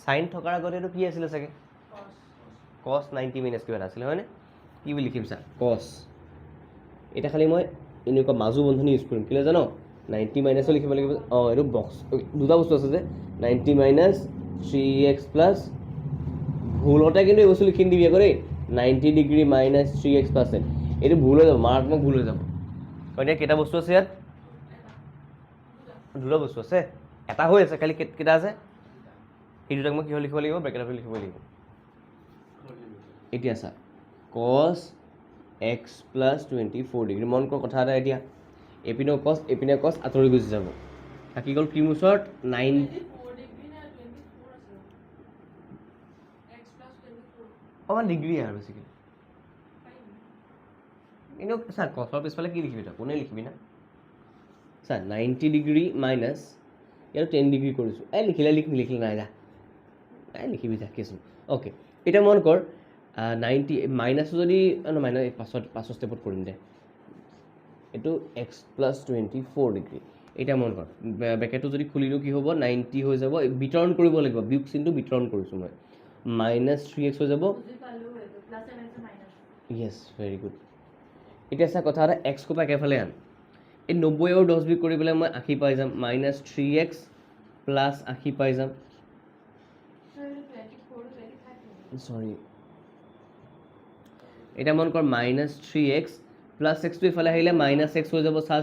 sin থকাৰ আগতে এইটো কি আছিলে চাগে cos 90 minus কিবা এটা আছিলে হয়নে কি বুলি লিখিম চা cos এটা খালি মই এনেকুৱা মাজু বন্ধনী ইউজ কৰিম কেলৈ জানো 90 মাইনাছো লিখিব লাগিব অঁ এইটো বক্স দুটা বস্তু আছে যে 90 মাইনাছ 3x প্লাছ ভুলতে কিন্তু এই বস্তু লিখি দিবি আকৌ দেই 90 ডিগ্ৰী মাইনাছ 3x প্লাছ এইটো ভুল হৈ যাব মাৰাত্মক ভুল হৈ যাব এতিয়া কেইটা বস্তু আছে ইয়াত দুটা বস্তু আছে এটা হৈ আছে খালি কেইটা আছে এই দুটাক মই কিহৰ লিখিব লাগিব ব্ৰেকেটত লিখিব লাগিব এতিয়া চা cos x plus 24 ডিগ্ৰী মন কৰ কথা এটা এতিয়া এপিনে cos আঁতৰি গুচি যাব থাকি গ'ল কি ওচৰত 9 অকণমান ডিগ্ৰী আৰু বেছিকৈ এনেও চা cosৰ পিছফালে কি লিখিবি তই কোনে লিখিবি না চা 90 ডিগ্ৰী মাইনাছ ইয়াত 10 ডিগ্ৰী কৰিছোঁ লিখিলে নাই যা লিখিবি যা কেচোন অ'কে এতিয়া মন কৰ 90 মাইনাছটো যদি মাইনাছ পাছৰ ষ্টেপত কৰিম দে এইটো x প্লাছ 24 ডিগ্ৰী এতিয়া মন কৰ ব্ৰেকেটটো যদি খুলি দিওঁ কি হ'ব 90 হৈ যাব বিতৰণ কৰিব লাগিব বিয়োগ চিনটো বিতৰণ কৰিছোঁ মই মাইনাছ 3x হৈ যাব য়েছ ভেৰি গুড এতিয়া চা কথা এটা x কোপা একেফালে আন এই 90 আৰু 10 বিয়োগ কৰি পেলাই মই 80 পাই যাম মাইনাছ 3x প্লাছ 80 পাই যাম চৰি এটা মন কৰ মাইনাছ 3x প্লাছ এক্সটো ইফালে আহিলে মাইনাছ এক্স হৈ যাব চা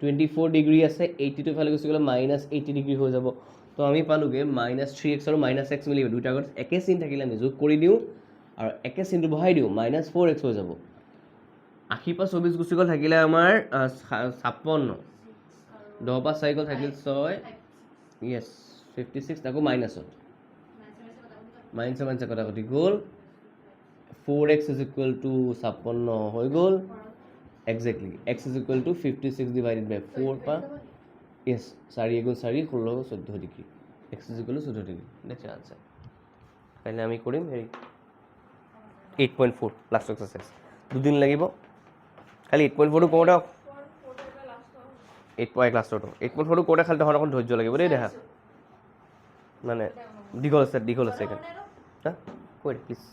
24 ডিগ্ৰী আছে 80টো ইফালে গুচি গ'লে মাইনাছ 80 ডিগ্ৰী হৈ যাব তো আমি পালোঁগৈ মাইনাছ 3x আৰু মাইনাছ এক্স মিলিব দুইটা আগত একে চিন থাকিলে আমি যোগ কৰি দিওঁ আৰু একে চিনটো বহাই দিওঁ মাইনাছ 4x হৈ যাব 80 পৰা 24 গুচি গ'ল থাকিলে আমাৰ 56 10 পৰা 4 গ'ল থাকিল 6 য়েছ 56 আকৌ মাইনাছত মাইনাছ কটা কটি গ'ল 4x is equal to 56 হৈ গ'ল exactly x is equal to 56 divided by 4 পা yes 4 × 4 16 14 degree x is equal to 14 degree that's the answer কাইলৈ আমি কৰিম হেৰি 8.4 লাষ্ট এক্সাৰসাইজ দুদিন লাগিব খালি 8.4টো কৰোঁতে 8 লাষ্টৰটো 8.4টো কৰোঁতে খালি তহঁত অকণ ধৈৰ্য লাগিব দেই দেখা মানে দীঘল আছে এইখন হা কৈ প্লিজ